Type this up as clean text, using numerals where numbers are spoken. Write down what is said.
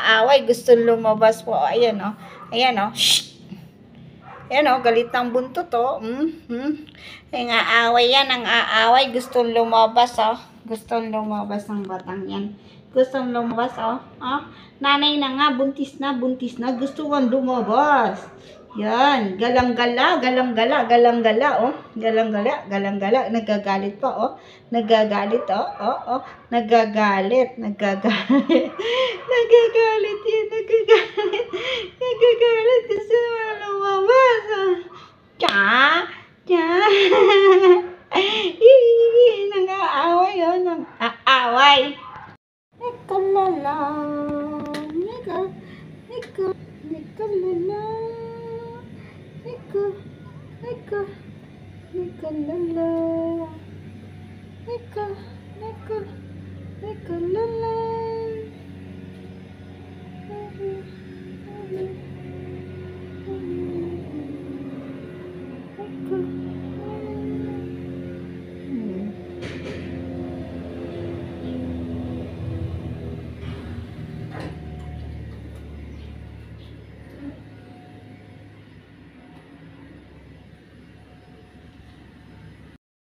aaway, gusto lumabas po. Ayan, oh. Ayan, oh. Shh! Ayan, oh. Galit ng buntot, oh. Ang aaway yan, ang aaway. Gusto lumabas, oh. Gusto lumabas ng batang yan. Gusto lumabas, oh. Oh. Nanay na nga, buntis na, buntis na. Gusto kong lumabas. Yan, galang-gala, galang-gala, galang-gala, oh. Galang-gala, galang-gala. Nagagalit pa, oh. Nagagalit, oh. Oh, oh. Nagagalit, nagagalit. Nagagalit yan, nagagalit. Nagagalit. Gusto mo lumabas, oh. Tsa, tsa. Nang-aaway, oh. Nang-aaway. Ika lala. Ika lala. Ika lala.